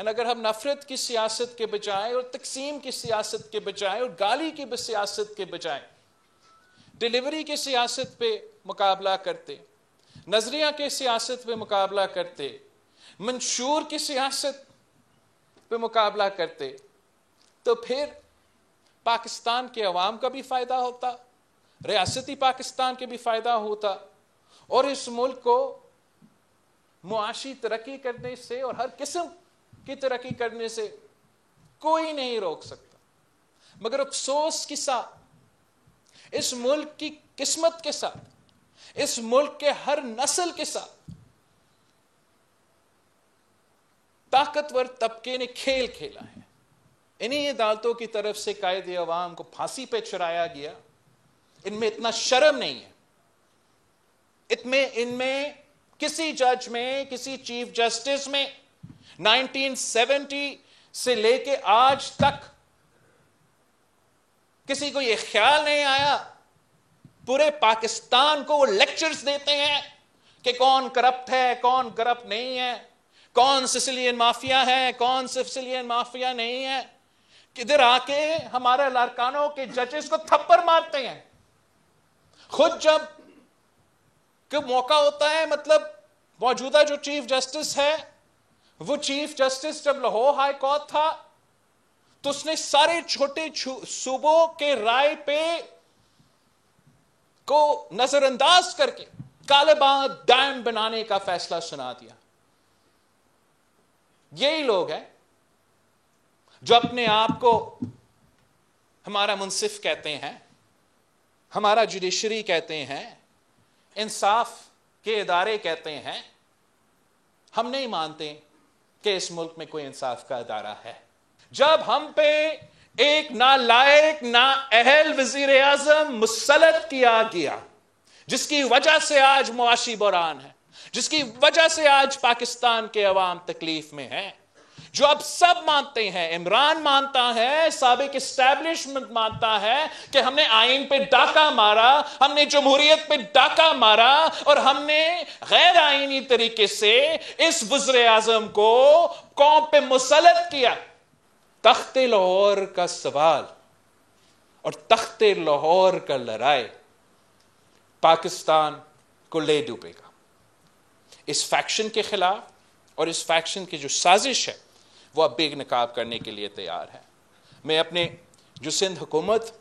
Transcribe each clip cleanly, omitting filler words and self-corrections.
اگر ہم نفرت کی سیاست کے بجائے اور تقسیم کی سیاست کے بجائے اور گالی کی سیاست کے بجائے ڈیلیوری کی سیاست پہ مقابلہ کرتے، نظریہ کی سیاست پہ مقابلہ کرتے، منشور کی سیاست پہ مقابلہ کرتے، تو پھر پاکستان کے عوام کا بھی فائدہ ہوتا، ریاستی پاکستان کے بھی فائدہ ہوتا، اور اس ملک کو معاشی ترقی کرنے سے اور ہر قسم کی ترقی کرنے سے کوئی نہیں روک سکتا۔ مگر افسوس کے ساتھ اس ملک کی قسمت کے ساتھ، اس ملک کے ہر نسل کے ساتھ طاقتور طبقے نے کھیل کھیلا ہے۔ انہی عدالتوں کی طرف سے قائد عوام کو پھانسی پہ چڑھایا گیا۔ ان میں اتنا شرم نہیں ہے، ان میں کسی جج میں، کسی چیف جسٹس میں 1970 سے لے کے آج تک کسی کو یہ خیال نہیں آیا۔ پورے پاکستان کو وہ لیکچرز دیتے ہیں کہ کون کرپٹ ہے، کون کرپٹ نہیں ہے، کون سسلین مافیا ہے، کون سسلین مافیا نہیں ہے۔ کدھر آ کے ہمارے لارکانوں کے ججز کو تھپڑ مارتے ہیں۔ خود جب کہ موقع ہوتا ہے، مطلب موجودہ جو چیف جسٹس ہے، وہ چیف جسٹس جب لاہور ہائی کورٹ تھا تو اس نے سارے چھوٹے صوبوں کے رائے پہ کو نظر انداز کر کے کالاباغ ڈیم بنانے کا فیصلہ سنا دیا۔ یہی لوگ ہیں جو اپنے آپ کو ہمارا منصف کہتے ہیں، ہمارا جوڈیشری کہتے ہیں، انصاف کے ادارے کہتے ہیں۔ ہم نہیں مانتے کہ اس ملک میں کوئی انصاف کا ادارہ ہے۔ جب ہم پہ ایک نالائق، نااہل وزیر اعظم مسلط کیا گیا، جس کی وجہ سے آج معاشی بحران ہے، جس کی وجہ سے آج پاکستان کے عوام تکلیف میں ہے، جو اب سب مانتے ہیں، عمران مانتا ہے، سابق اسٹیبلشمنٹ مانتا ہے کہ ہم نے آئین پہ ڈاکہ مارا، ہم نے جمہوریت پہ ڈاکہ مارا، اور ہم نے غیر آئینی طریقے سے اس وزیر اعظم کو قوم پہ مسلط کیا۔ تخت لاہور کا سوال اور تخت لاہور کا لڑائی پاکستان کو لے ڈوبے گا۔ اس فیکشن کے خلاف اور اس فیکشن کی جو سازش ہے وہ اب بے نقاب کرنے کے لیے تیار ہے۔ میں اپنے جو سندھ حکومت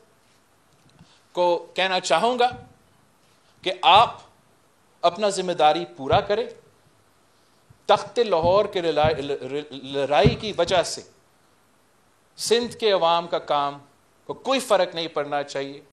کو کہنا چاہوں گا کہ آپ اپنا ذمہ داری پورا کریں۔ تخت لاہور کے لڑائی کی وجہ سے سندھ کے عوام کا کام کو کوئی فرق نہیں پڑنا چاہیے۔